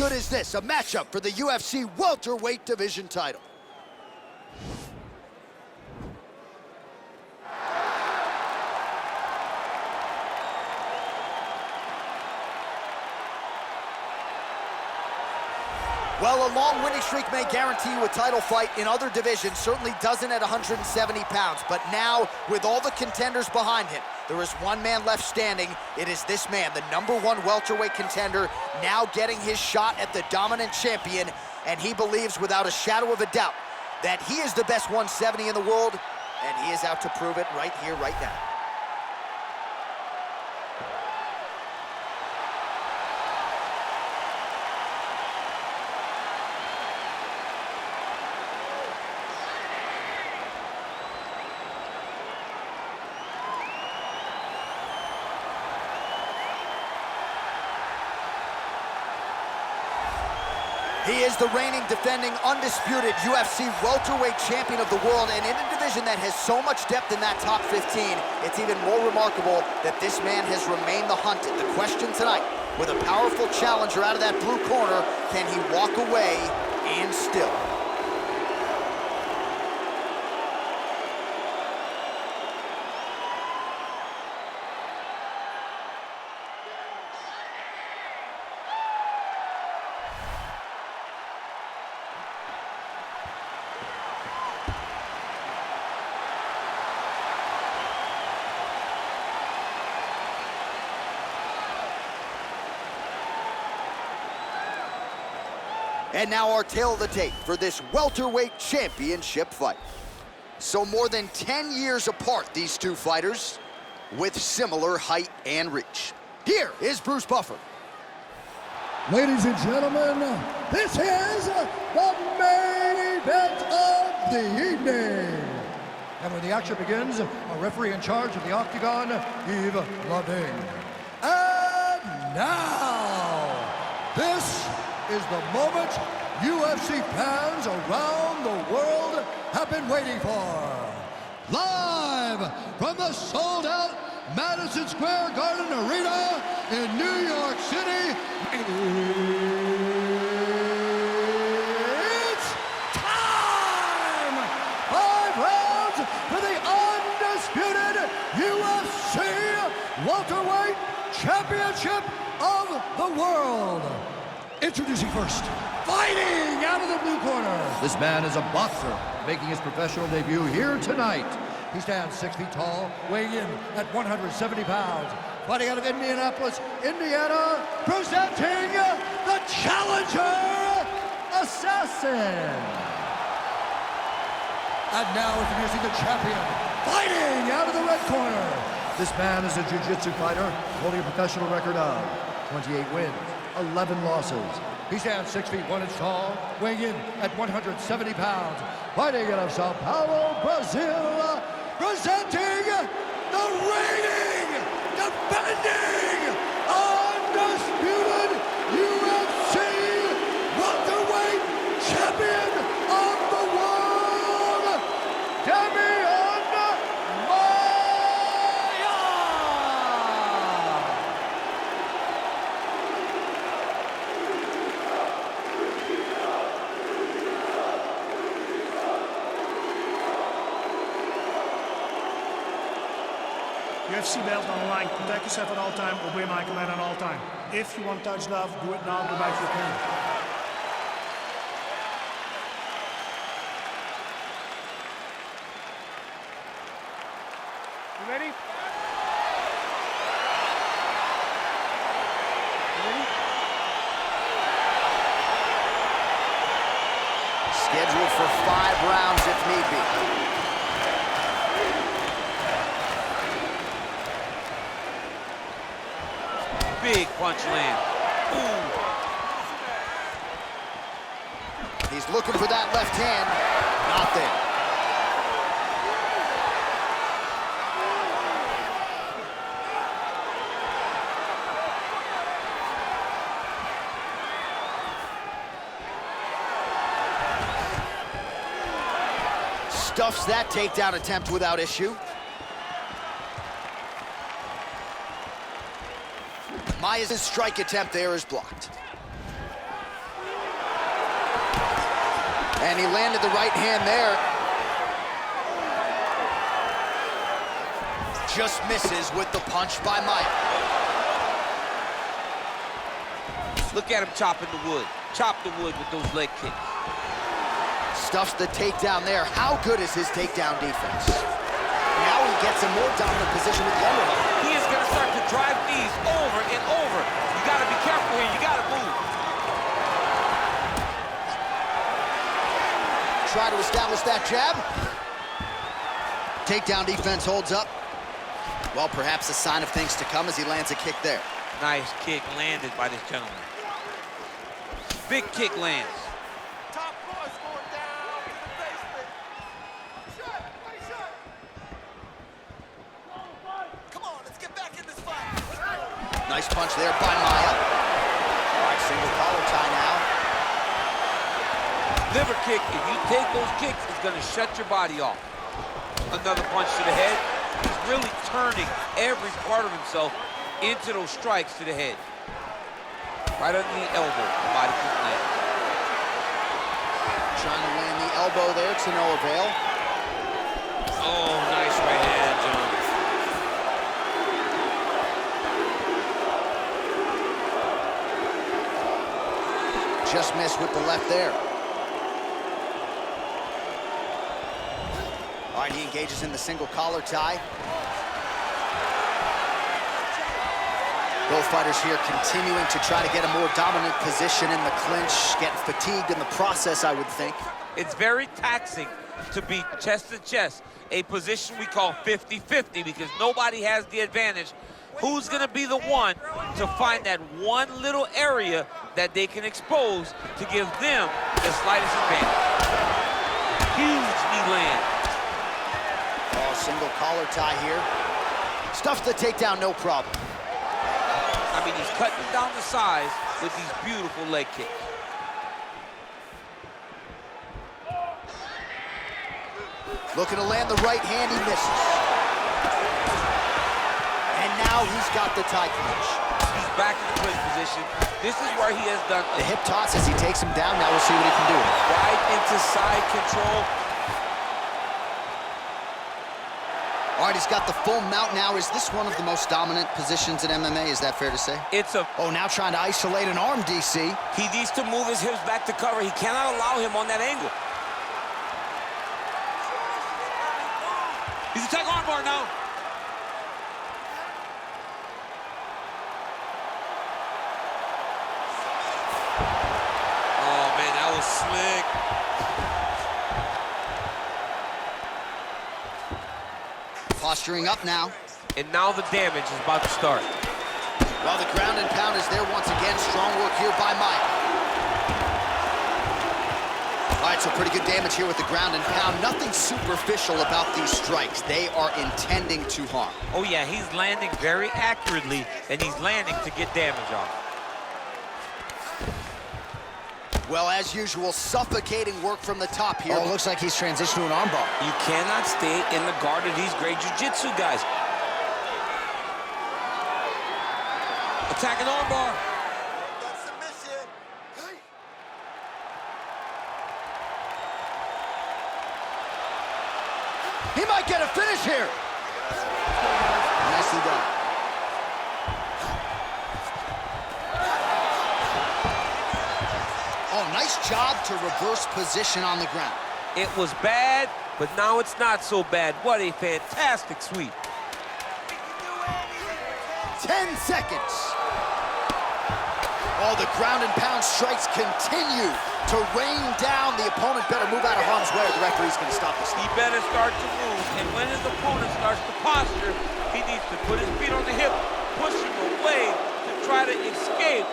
good is this? A matchup for the UFC welterweight division title. Well, a long winning streak may guarantee you a title fight in other divisions, certainly doesn't at 170 pounds. But now, with all the contenders behind him, there is one man left standing. It is this man, the #1 welterweight contender, now getting his shot at the dominant champion. And he believes without a shadow of a doubt that he is the best 170 in the world, and he is out to prove it right here, right now. He is the reigning, defending, undisputed UFC welterweight champion of the world, and in a division that has so much depth in that top 15, it's even more remarkable that this man has remained the hunted. The question tonight, with a powerful challenger out of that blue corner, can he walk away and still? And now our tale of the tape for this welterweight championship fight. So more than 10 years apart, these two fighters, with similar height and reach. Here is Bruce Buffer. Ladies and gentlemen, this is the main event of the evening. And when the action begins, a referee in charge of the Octagon, Yves Lavigne. And now, this is the moment UFC fans around the world have been waiting for. Live from the sold-out Madison Square Garden Arena in New York City, it's time! 5 rounds for the undisputed UFC welterweight championship of the world. Introducing first, fighting out of the blue corner. This man is a boxer, making his professional debut here tonight. He stands 6 feet tall, weighing in at 170 pounds. Fighting out of Indianapolis, Indiana, presenting the challenger, Assassin. And now introducing the champion, fighting out of the red corner. This man is a jiu-jitsu fighter, holding a professional record of 28 wins. 11 losses. He stands 6 feet 1 inch tall, weighing in at 170 pounds. Fighting out of Sao Paulo, Brazil, presenting the reigning, defending, undisputed UFC welterweight champion of the world, Demian Maia! UFC belt on the line. Protect yourself at all time. Obey my command at all time. If you want to touch love, do it now. Go back to your opponent. You ready? You ready? Scheduled for 5 rounds if need be. Big punch land. He's looking for that left hand. Not there. Stuffs that takedown attempt without issue. Maia's strike attempt there is blocked. And he landed the right hand there. Just misses with the punch by Maia. Look at him chopping the wood. Chop the wood with those leg kicks. Stuffs the takedown there. How good is his takedown defense? Now he gets a more dominant position with the underhook. He is going to start to drive knees over and over. You got to be careful here. You got to move. Try to establish that jab. Takedown defense holds up. Well, perhaps a sign of things to come as he lands a kick there. Nice kick landed by this gentleman. Big kick lands. Top boys going down in the basement. Shut, shut. Come on, let's get back in this fight. Nice punch there by Maia. All right, single collar tie now. Liver kick, if you take those kicks, it's going to shut your body off. Another punch to the head. He's really turning every part of himself into those strikes to the head. Right under the elbow, the body kick lands. Trying to land the elbow there to no avail. Oh, nice right hand, John. Just missed with the left there. All right, he engages in the single collar tie. Both fighters here continuing to try to get a more dominant position in the clinch, getting fatigued in the process, I would think. It's very taxing to be chest to chest, a position we call 50-50 because nobody has the advantage. Who's going to be the one to find that one little area that they can expose to give them the slightest advantage? Huge knee land. Oh, single collar tie here. Stuffs the takedown, no problem. I mean, he's cutting down the size with these beautiful leg kicks. Looking to land the right hand, he misses. And now he's got the tie clinch. He's back in the clinch position. This is where he has done the hip toss as he takes him down. Now we'll see what he can do. Right into side control. All right, he's got the full mount now. Is this one of the most dominant positions in MMA? Is that fair to say? Oh, now trying to isolate an arm, DC. He needs to move his hips back to cover. He cannot allow him on that angle. He's attacking armbar now. Oh, man, that was slick. Posturing up now. And now the damage is about to start. Well, the ground and pound is there once again. Strong work here by Maia. All right, so pretty good damage here with the ground and pound. Nothing superficial about these strikes. They are intending to harm. Oh, yeah, he's landing very accurately, and he's landing to get damage off. Well, as usual, suffocating work from the top here. Oh, looks like he's transitioned to an armbar. You cannot stay in the guard of these great jiu-jitsu guys. Attacking armbar. He might get a finish here. Nicely done. Oh, nice job to reverse position on the ground. It was bad, but now it's not so bad. What a fantastic sweep. 10 seconds. Oh, the ground and pound strikes continue to rain down. The opponent better move out of harm's way or the referee's going to stop this. He better start to move, and when his opponent starts to posture, he needs to put his feet on the hip, push him away to try to escape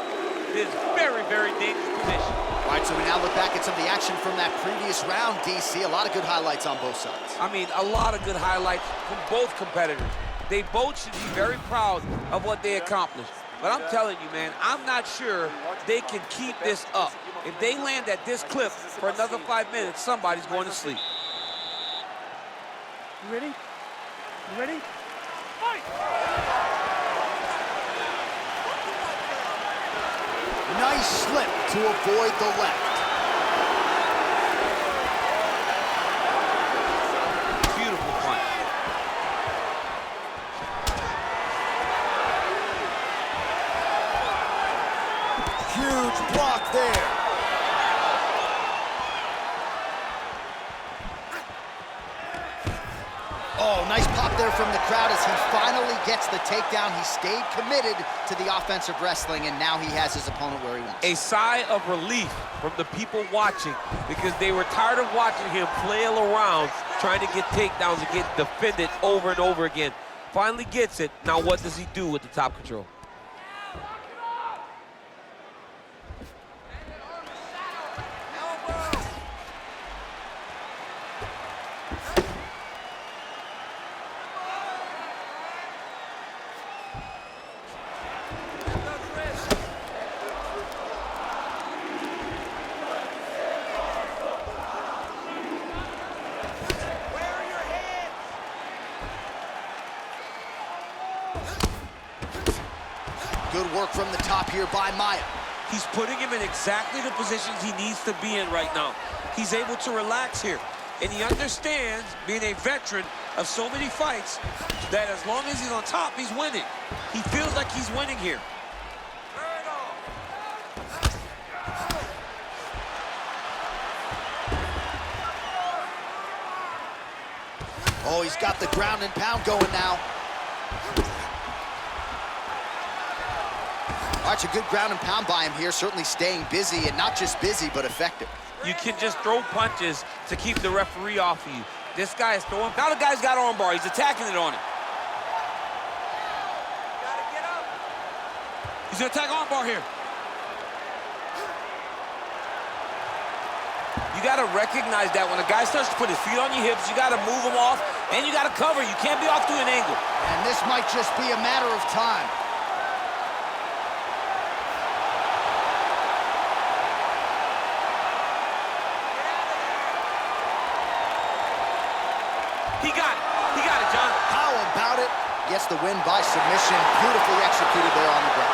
this very, very dangerous position. All right, so we now look back at some of the action from that previous round, DC. A lot of good highlights on both sides. I mean, a lot of good highlights from both competitors. They both should be very proud of what they accomplished. But I'm telling you, man, I'm not sure they can keep this up. If they land at this clip for another 5 minutes, somebody's going to sleep. You ready? You ready? Fight! Nice slip to avoid the left. block there. Oh, nice pop there from the crowd as he finally gets the takedown. He stayed committed to the offensive wrestling, and now he has his opponent where he wants. A sigh of relief from the people watching because they were tired of watching him flail around trying to get takedowns and get defended over and over again. Finally gets it. Now what does he do with the top control? Good work from the top here by Maia. He's putting him in exactly the positions he needs to be in right now. He's able to relax here. And he understands, being a veteran of so many fights, that as long as he's on top, he's winning. He feels like he's winning here. Oh, he's got the ground and pound going now. All right, it's a good ground and pound by him here, certainly staying busy, and not just busy, but effective. You can just throw punches to keep the referee off of you. This guy is throwing. Now the guy's got armbar. He's attacking it on him. Gotta get up. He's gonna attack armbar here. You gotta recognize that when a guy starts to put his feet on your hips, you gotta move him off, and you gotta cover. You can't be off to an angle. And this might just be a matter of time. He got it. He got it, John. How about it? Gets the win by submission. Beautifully executed there on the ground.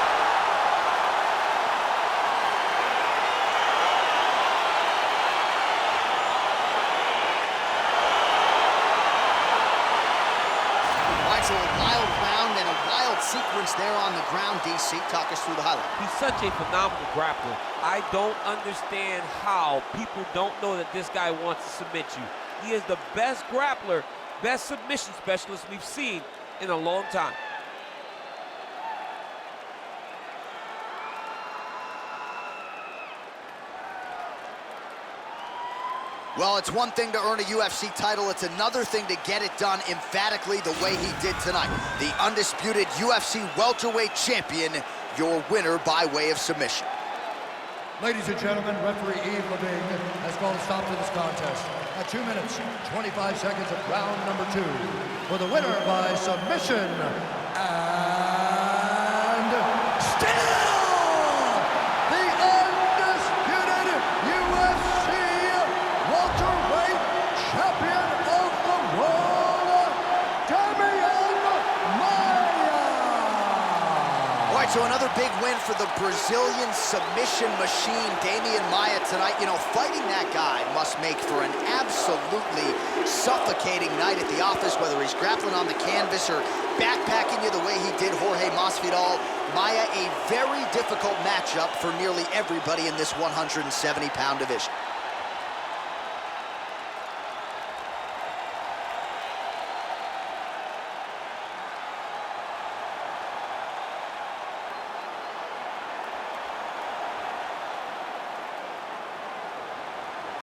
All right, so a wild round and a wild sequence there on the ground. DC, talk us through the highlight. He's such a phenomenal grappler. I don't understand how people don't know that this guy wants to submit you. He is the best grappler, best submission specialist we've seen in a long time. Well, it's one thing to earn a UFC title. It's another thing to get it done emphatically the way he did tonight. The undisputed UFC welterweight champion, your winner by way of submission. Ladies and gentlemen, referee Yves Levine has called a stop to this contest at 2 minutes, 25 seconds of round number 2. For the winner by submission, and still the undisputed UFC welterweight champion of the world, Demian Maia. All right, so another big win for the Brazilian submission machine, Demian Maia, tonight. You know, fighting that guy must make for an absolutely suffocating night at the office, whether he's grappling on the canvas or backpacking you the way he did Jorge Masvidal. Maia, a very difficult matchup for nearly everybody in this 170-pound division.